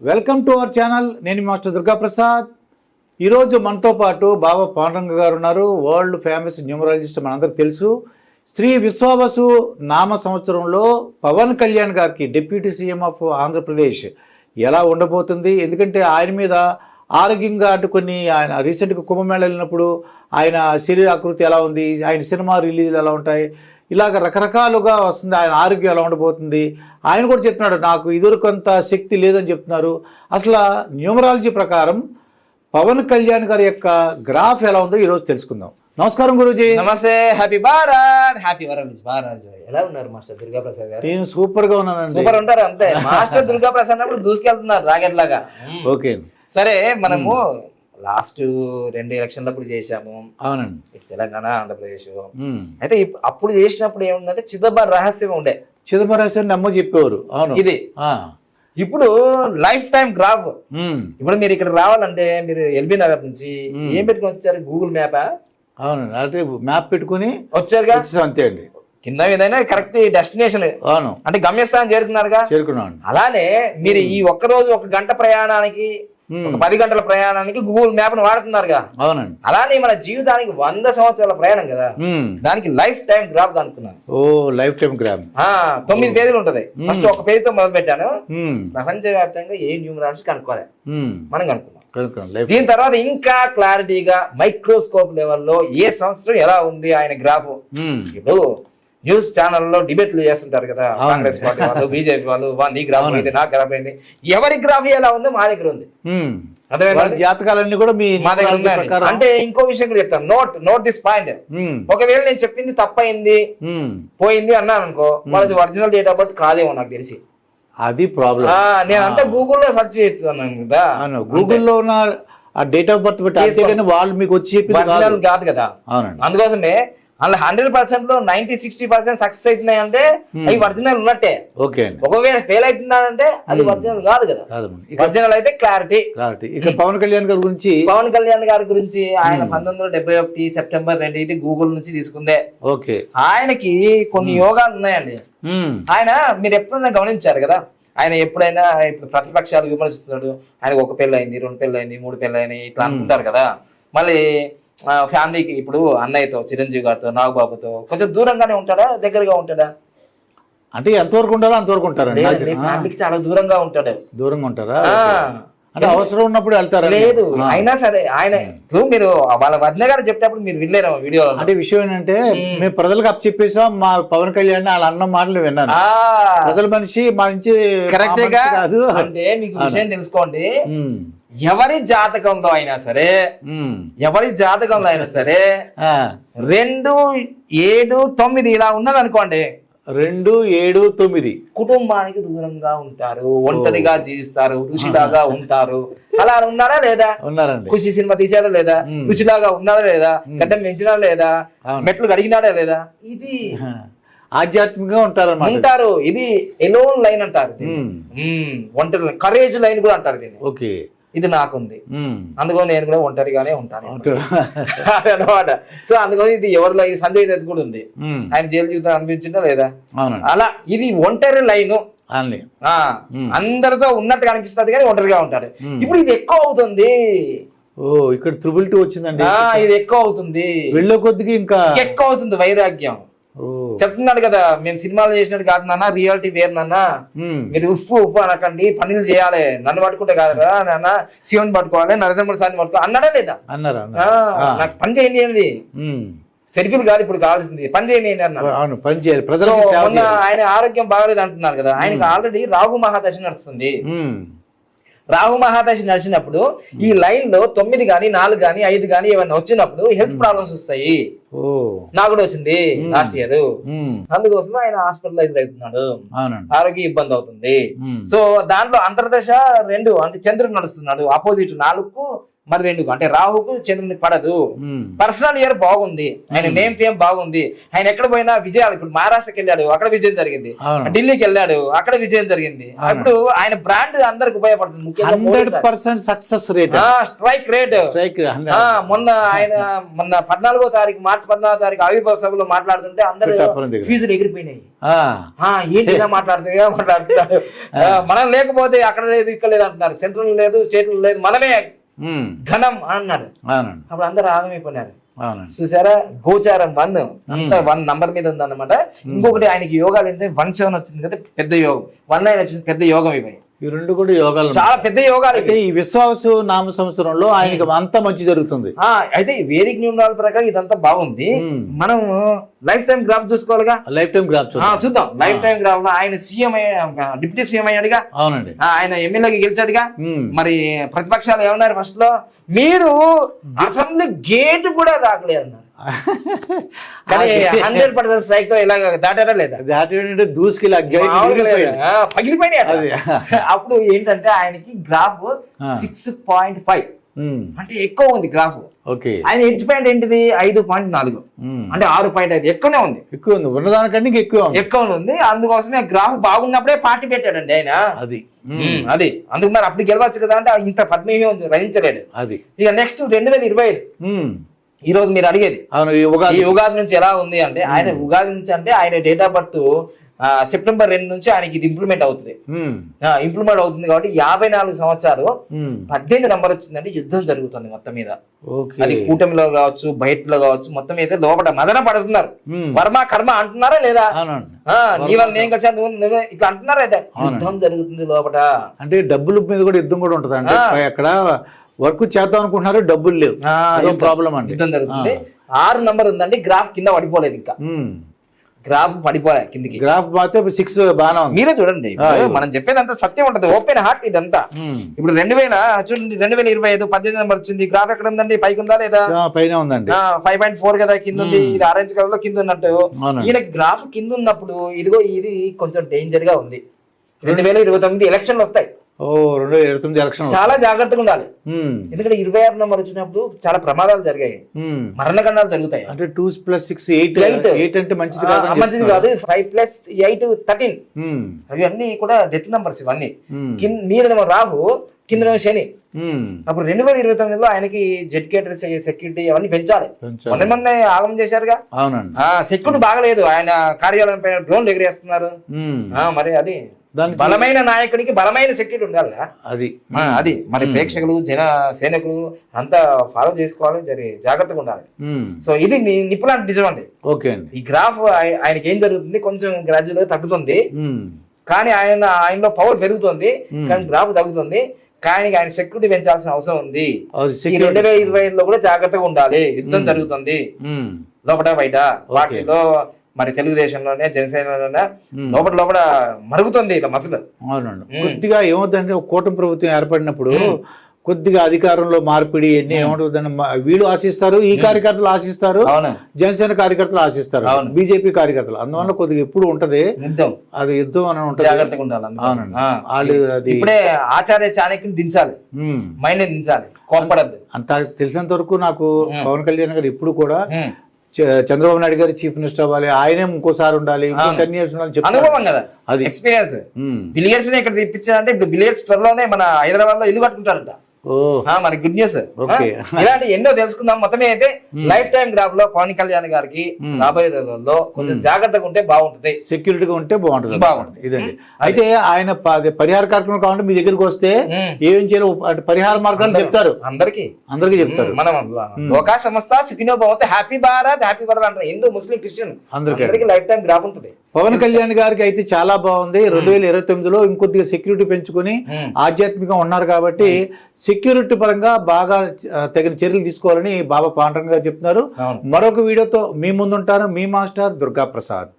Welcome to our channel. నేను master Durga Prasad. ఈరోజు మనతో పాటు బాబా పాండురంగ గారు ఉన్నారు. వరల్డ్ ఫేమస్ న్యూమరాలజిస్ట్, మనందరికి తెలుసు. శ్రీ విశ్వావసు నామ సంవత్సరంలో పవన్ కళ్యాణ్ గారికి డిప్యూటీ సీఎం ఆఫ్ ఆంధ్రప్రదేశ్ ఎలా ఉండబోతుంది, ఎందుకంటే ఆయన మీద ఆరోగ్యంగా అటు కొన్ని ఆయన రీసెంట్గా కుంభమేళ వెళ్ళినప్పుడు ఆయన శరీర ఆకృతి ఎలా ఉంది, ఆయన సినిమా రిలీజ్లు ఎలా ఉంటాయి, ఇలాగ రకరకాలుగా వస్తుంది. ఆయన ఆరోగ్యం ఎలా ఉండబోతుంది. ఆయన కూడా చెప్తున్నాడు నాకు ఇదివరకంత శక్తి లేదని చెప్తున్నారు. అసలు న్యూమరాలజీ ప్రకారం పవన్ కళ్యాణ్ గారి యొక్క గ్రాఫ్ ఎలా ఉందో ఈరోజు తెలుసుకుందాం. నమస్కారం గురూజీ. నమస్తే. హ్యాపీ భారత్. హ్యాపీ భారత్. ఎలా ఉన్నారు మాస్టర్ దుర్గా ప్రసాద్ గారు? నేను సూపర్ గా ఉన్నానండి. సూపర్ ఉంటారు అంతే. మాస్టర్ దుర్గా ప్రసాద్ అన్నప్పుడు దూసుకెళ్తున్నారు రాకెట్ లాగా. ఓకే, సరే మనము లాస్ట్ 2 ఎలక్షన్లప్పుడు చేశాము. అవునండి. తెలంగాణ, ఆంధ్రప్రదేశ్. అయితే అప్పుడు చేసినప్పుడు ఏముందంటే చిదంబరం రహస్యం ఉండే. చిదంబరం రహస్యం అమ్మ చెప్పేవారు. అవును. ఇది ఇప్పుడు లైఫ్ టైం గ్రాఫ్. ఇప్పుడు మీరు ఇక్కడ రావాలంటే మీరు ఎల్బీ నగర్ నుంచి ఏం పెట్టుకుని వచ్చారు? గూగుల్ మ్యాపా? అవునండి. అయితే మ్యాప్ పెట్టుకుని వచ్చారుగా. అంతే అండి. కింద ఏదైనా కరెక్ట్ డెస్టినేషన్. అవును, అంటే గమ్యస్థానం చేరుకున్నారుగా. చేరుకున్నాను. అలానే మీరు ఈ ఒక్కరోజు 1 గంట ప్రయాణానికి, 10 గంటల ప్రయాణానికి గూగుల్ మ్యాప్ ను వాడుతున్నారుగా. అవునండి. అలానే మన జీవితానికి 100 సంవత్సరాల ప్రయాణం కదా, దానికి లైఫ్ టైం గ్రాఫ్ కనుక్కున్నాను. ఓ, లైఫ్ టైం గ్రాఫ్ 9 పేజీలు ఉంటది. ఫస్ట్ 1 పేజీతో మొదలు పెట్టాను. ప్రపంచవ్యాప్తంగా ఏ న్యూమరాలజీ కనుక్కోలే, మనం కనుక్కున్నాం. దీని తర్వాత ఇంకా క్లారిటీగా మైక్రోస్కోప్ లెవెల్లో ఏ సంవత్సరం ఎలా ఉంది ఆయన గ్రాఫ్. ఇప్పుడు న్యూస్ ఛానల్లో డిబేట్లు చేస్తుంటారు కదా, కాంగ్రెస్ పార్టీ వాళ్ళు, బీజేపీ వాళ్ళు, నీ గ్రాఫ్ అయింది, నా గ్రాఫ్ అయింది. ఎవరి గ్రాఫ్ ఎలా ఉందో మా దగ్గర ఉంది. జాతకాలన్నీ కూడా మా దగ్గర ఉన్నాయి. అంటే ఇంకో విషయం కూడా చెప్తాను. Note this point. ఒకవేళ నేను చెప్పింది తప్పైంది, పోయింది అన్నాను అనుకో, వాళ్ళది ఒరిజినల్ డేట్ ఆఫ్ బర్త్ కాదేమో నాకు తెలిసి. అది ప్రాబ్లం. నేను అంతా గూగుల్లో సెర్చ్ చేస్తున్నాను కదా. గూగుల్లో ఉన్న ఆ డేట్ ఆఫ్ బర్త్ పెట్టి వాళ్ళు మీకు వచ్చి కాదు కదా. అందుకోసమే అందులో 100% లో 90-60% సక్సెస్ అవుతున్నాయి అంటే అవి ఒరిజినల్ ఉన్నట్టే. ఒకవేళ ఫెయిల్ అవుతున్నాడంటే అది ఒరిజినల్ కాదు కదా. ఒరిజినల్ అయితే క్లారిటీ. ఇక పవన్ కళ్యాణ్ గారి గురించి ఆయన 1971 సెప్టెంబర్ 2 ఇది గూగుల్ నుంచి తీసుకుందే. ఆయనకి కొన్ని యోగాలు ఉన్నాయండి. ఆయన మీరు ఎప్పుడైనా గమనించారు కదా, ఆయన ఎప్పుడైనా ఇప్పుడు ప్రతిపక్షాలు విమర్శిస్తున్నాడు. ఆయనకు 1 పెళ్ళి అయింది, 2 పెళ్ళి అయింది, 3 పెళ్ళి అయినాయి, ఇట్లా అనుకుంటారు కదా. మళ్ళీ ఫ్యామిలీకి ఇప్పుడు అన్నయ్యతో, చిరంజీవి గారితో, నాగబాబుతో కొంచెం దూరంగానే ఉంటాడా, దగ్గరగా ఉంటాడా? అంటే ఎంతవరకు ఉండాలో అంతవరకు ఉంటారు. ఫ్యామిలీకి చాలా దూరంగా ఉంటాడు. దూరంగా ఉంటారా? అంటే అవసరం ఉన్నప్పుడు వెళ్తారా? లేదు, అయినా సరే ఆయన మీరు వాళ్ళ వదిన గారు చెప్పేటప్పుడు మీరు వినలేరు వీడియో. అంటే విషయం ఏంటంటే మేము ప్రజలకు అప్ చెప్పేసాం, మా పవన్ కళ్యాణ్ వాళ్ళ అన్న మాటలు విన్నాను. ప్రజల మనిషి మా నుంచి కరెక్టే కాదు అంటే మీకు విషయం తెలుసుకోండి. ఎవరి జాతకంలో అయినా సరే 2, 7, 9 ఇలా ఉన్నది అనుకోండి. 2, 7, 9 కుటుంబానికి దూరంగా ఉంటారు, ఒంటరిగా జీవిస్తారు, ఋషిలాగా ఉంటారు. అలా ఉన్నారా లేదా? ఉన్నారండి. ఖుషి సినిమా తీసారా లేదా? ఋషిలాగా ఉన్నారా లేదా? గడ్డం పెంచినా లేదా? మెట్లు కడిగినారా లేదా? ఇది ఆధ్యాత్మికంగా ఉంటారు. ఇది ఎలోన్ లైన్ అంటారు, ఒంటరి కరేజ్ లైన్ కూడా అంటారు దీన్ని. ఓకే, ఇది నాకుంది, అందుకని నేను కూడా ఒంటరిగానే ఉంటాను అనమాట. సో అందుకని ఇది ఎవరిలో ఇది సంజయ్ దత్ కూడా ఉంది. ఆయన జైలు జీవితం అనిపించిందా లేదా? అలా ఇది ఒంటరి లైన్. అందరితో ఉన్నట్టుగా అనిపిస్తుంది కానీ ఒంటరిగా ఉంటాడు. ఇప్పుడు ఇది ఎక్కువ అవుతుంది. ఇక్కడ త్రిబుల్2 వచ్చిందండి. ఇది ఎక్కువ అవుతుంది, వెళ్ళే కొద్దిగా ఇంకా ఎక్కువ అవుతుంది వైరాగ్యం. చెప్తున్నాడు కదా, మేము సినిమాలు చేసినట్టు కాదు నాన్న, రియాలిటీ వేరు నాన్న. మీరు ఉప్పు అనకండి, పనులు చేయాలి, నన్ను పట్టుకుంటే కాదు కదా నాన్న, శివుని పట్టుకోవాలి, నరేంద్ర మోడీ సార్ని పట్టుకోవాలి అన్నాడా లేదా? నాకు పని చేయండి, సెల్ఫీలు కాదు ఇప్పుడు కావాల్సింది, పని చేయండి అన్నారు. ఆయన ఆరోగ్యం బాగలేదు అంటున్నారు కదా. ఆయనకి ఆల్రెడీ రాహు మహాదశ నడుస్తుంది. రాహు మహాదశ నడిచినప్పుడు ఈ లైన్ లో 9 గానీ 4 గానీ 5 గానీ ఏమైనా వచ్చినప్పుడు హెల్త్ ప్రాబ్లమ్స్ వస్తాయి. నాకు కూడా వచ్చింది లాస్ట్ ఇయర్. అందుకోసం ఆయన హాస్పిటలైజ్ అవుతున్నాడు, ఆరోగ్య ఇబ్బంది అవుతుంది. సో దాంట్లో అంతర్దశ 2 అంటే చంద్రుడు నడుస్తున్నాడు, ఆపోజిట్ 4కు మరి ఎందుకు అంటే రాహుకు చంద్రుని పడదు. పర్సనల్ ఇయర్ బాగుంది, ఆయన నేమ్ ఫేమ్ బాగుంది, ఆయన ఎక్కడ పోయినా విజయాలు. ఇప్పుడు మహారాష్ట్రకి వెళ్ళాడు, అక్కడ విజయం జరిగింది. ఢిల్లీకి వెళ్ళాడు, అక్కడ విజయం జరిగింది. అప్పుడు ఆయన బ్రాండ్ అందరికి ఉపయోగపడుతుంది. ముఖ్యంగా సక్సెస్ రేట్, స్ట్రైక్ రేట్. మొన్న ఆయన 14వ తారీఖు మార్చి 14వ తారీఖు ఆవిర్భావ సభలో మాట్లాడుతుంటే అందరూ ఫీజులు ఎగిరిపోయినాయి. ఏంటి మాట్లాడుతున్నారు, మనం లేకపోతే అక్కడ లేదు ఇక్కడ లేదు అంటున్నారు, సెంట్రల్ లేదు స్టేట్ లేదు, మనమే ఘనం అన్నాడు. అప్పుడు అందరు ఆగమైపోయినారు. చూసారా, గోచారం 1 అంతా 1 నంబర్ మీద ఉంది అన్నమాట. ఇంకొకటి ఆయనకి యోగాలు ఏంటంటే 17 వచ్చింది కదా, పెద్ద యోగం. 19 వచ్చింది, పెద్ద యోగం. ఇవి ఈ రెండు కూడా యోగాలు, చాలా పెద్ద యోగాలు. అయితే ఈ విశ్వాసు నామ సంవత్సరంలో ఆయనకి అంతా మంచి జరుగుతుంది. అయితే వేదిక న్యూమరాల ప్రకారం ఇదంతా బాగుంది. మనం లైఫ్ టైం గ్రాఫ్ చూసుకోవాలిగా. లైఫ్ టైం గ్రాఫ్ చూద్దాం. లైఫ్ టైం గ్రాఫ్ లో ఆయన సీఎం డిప్యూటీ సీఎం అయ్యాడుగా. అవునండి. ఆయన ఎమ్మెల్యేకి గెలిచాడుగా. మరి ప్రతిపక్షాలు ఏమన్నారు ఫస్ట్ లో, మీరు అసెంబ్లీ గేట్ కూడా దాకలేదు అన్నారు. కానీ 100% స్ట్రైక్ తో ఇలా దాటారా లేదా? పగిలిపోయినాయి. అప్పుడు ఏంటంటే ఆయనకి గ్రాఫ్ 6.5 అంటే ఎక్కువ ఉంది గ్రాఫ్. ఆయన హెచ్ పాయింట్ ఏంటిది 5.4 అంటే 6.5 ఎక్కువనే ఉంది. ఎక్కువ ఉంది, ఉన్నదానికంటే ఎక్కువ ఉంది. అందుకోసమే గ్రాఫ్ బాగున్నప్పుడే పార్టీ పెట్టాడండి ఆయన. అది అందుకు మరి అప్పుడు గెలవచ్చు కదా అంటే ఇంత పద్మవ్యూహం రచించలేడు. ఇక నెక్స్ట్ 2025 ఈ రోజు మీరు అడిగేది ఈ ఉగాది నుంచి ఎలా ఉంది అంటే, ఆయన ఉగాది నుంచి అంటే ఆయన డేట్ ఆఫ్ బర్త్ సెప్టెంబర్ 2 నుంచి ఆయనకి ఇది ఇంప్లిమెంట్ అవుతుంది. ఇంప్లిమెంట్ అవుతుంది కాబట్టి 54 సంవత్సరాలు 18 నంబర్ వచ్చిందంటే యుద్ధం జరుగుతుంది మొత్తం మీద. అది కూటమిలో కావచ్చు, బయటలో కావచ్చు, మొత్తం మీద లోపల మదన పడుతున్నారు. వర్మ కర్మ అంటున్నారా లేదా? నీ వల్ల నేను కలిసి నువ్వు ఇట్లా అంటున్నారా లేదా? యుద్ధం జరుగుతుంది లోపల. అంటే డబ్బుల మీద కూడా యుద్ధం కూడా ఉంటుంది అంటే అక్కడ వర్క్ చేద్దాం అనుకుంటున్నారు, డబ్బులు లేవు, ప్రాబ్లం అండి. యుద్ధం జరుగుతుంది. 6 నంబర్ ఉందండి. గ్రాఫ్ కింద పడిపోలేదు, ఇంకా గ్రాఫ్ పడిపోయా కిందికి. గ్రాఫ్ మాత్రం 6 బాగా ఉంది. మీరే చూడండి, మనం చెప్పేదంతా సత్యం ఉంటది, ఓపెన్ హార్ట్ ఇదంతా. ఇప్పుడు 2000 చూడండి, 2025 18 నెంబర్ వచ్చింది. గ్రాఫ్ ఎక్కడ ఉందండి? పైకి ఉందా లేదా? పైన ఉందండి. 5.4 కదా కింద ఉంది. ఇది ఆరెంజ్ కలర్ లో కింద ఉన్నట్టు. ఈయనకి గ్రాఫ్ కింద ఉన్నప్పుడు ఇదిగో ఇది కొంచెం డేంజర్ గా ఉంది. 2029 ఎలక్షన్లు వస్తాయి. 2029 ఎలక్షన్ చాలా జాగ్రత్తగా ఉండాలి. ఎందుకంటే 26 నంబర్ వచ్చినప్పుడు చాలా ప్రమాదాలు జరిగాయి, మరణగండాలు జరుగుతాయి. అంటే 2+6 8 అంటే మంచిది కాదు. 5+8 13 అవి అన్ని కూడా డెత్ నంబర్స్. ఇవన్నీ మీద రాహు, కింద శని. అప్పుడు 2029లో ఆయనకి జెడ్ కేటర్ సెక్యూరిటీ అవన్నీ పెంచాలి. మొన్న ఆగమం చేశారుగా. సెక్యూరిటీ బాగలేదు, ఆయన కార్యాలయం పైన డ్రోన్లు ఎగిరేస్తున్నారు. మరి అది బలమైన నాయకుడికి బలమైన సెక్యూరిటీ ఉండాలి. అది మరి ప్రేక్షకులు, జన సైనికులు అంతా ఫాలో చేసుకోవాలి, జాగ్రత్తగా ఉండాలి. సో ఇది నిపుణులాంటి నిజం అండి. ఈ గ్రాఫ్ ఆయనకి ఏం జరుగుతుంది, కొంచెం గ్రాడ్యువల్ గా తగ్గుతుంది. కానీ ఆయనలో పవర్ పెరుగుతుంది, కానీ గ్రాఫ్ తగ్గుతుంది. కానీ ఆయన సెక్యూరిటీ పెంచాల్సిన అవసరం ఉంది. 2025లో కూడా జాగ్రత్తగా ఉండాలి. యుద్ధం జరుగుతుంది లోపల బయట. వాటిలో మరి తెలుగుదేశంలోనే, జనసేనలోనే లోపల మరుగుతుంది ఇలా మసలు. అవునండి. కొద్దిగా ఏమవుతుందంటే కూటమి ప్రభుత్వం ఏర్పడినప్పుడు కొద్దిగా అధికారంలో మార్పిడి ఎన్ని ఏమంటుందని వీళ్ళు ఆశిస్తారు, ఈ కార్యకర్తలు ఆశిస్తారు, జనసేన కార్యకర్తలు ఆశిస్తారు, బీజేపీ కార్యకర్తలు. అందువల్ల కొద్దిగా ఎప్పుడు ఉంటది అది యుద్ధం అని ఉంటది. జాగ్రత్తగా ఉండాలి. అవునండి. అది ఇప్పుడే ఆచార్య చాణక్యుని దించాలి, మైండ్ దించాలి, కోపడద్దు. అంత తెలిసినంత వరకు నాకు పవన్ కళ్యాణ్ గారు ఇప్పుడు కూడా చంద్రబాబు నాయుడు గారు చీఫ్ మినిస్టర్ అవ్వాలి, ఆయనే ఇంకోసారి ఉండాలి, ఇంకో 10 years ఉండాలి. అనుభవం కదా, అది ఎక్స్పీరియన్స్. బిలియర్స్ ఇక్కడ తెప్పించారంటే ఇప్పుడు బిలియర్స్ త్వరలోనే మన హైదరాబాద్ లో ఇల్లు కట్టుకుంటారంట. మరి గుడ్ న్యూస్. ఇలాంటి ఎన్నో తెలుసుకుందాం. మొత్తమే అయితే లైఫ్ టైం గ్రాఫ్ లో పవన్ కళ్యాణ్ గారికి రాబోయే రోజుల్లో కొంచెం జాగ్రత్తగా ఉంటే బాగుంటుంది, సెక్యూరిటీగా ఉంటే బాగుంటుంది. ఇదండి. అయితే ఆయన పరిహార కార్యక్రమం కావాలంటే మీ దగ్గరికి వస్తే ఏం చేయాలి, పరిహార మార్గాలు చెప్తారు, అందరికీ చెప్తారు. మనం లోకా సంస్థ సుఖినో భవంతు, హ్యాపీ భారత్ అంటారు. హిందూ, ముస్లిం, క్రిస్టియన్ అందరికీ లైఫ్ టైం గ్రాఫ్ ఉంటుంది. పవన్ కళ్యాణ్ గారికి అయితే చాలా బాగుంది. 2029లో ఇంకొద్దిగా సెక్యూరిటీ పెంచుకుని ఆధ్యాత్మికంగా ఉన్నారు కాబట్టి సెక్యూరిటీ పరంగా బాగా తగిన చర్యలు తీసుకోవాలని బాబా పాండురంగ గారు చెప్తున్నారు. మరొక వీడియోతో మీ ముందుంటారు మీ మాస్టర్ దుర్గా ప్రసాద్.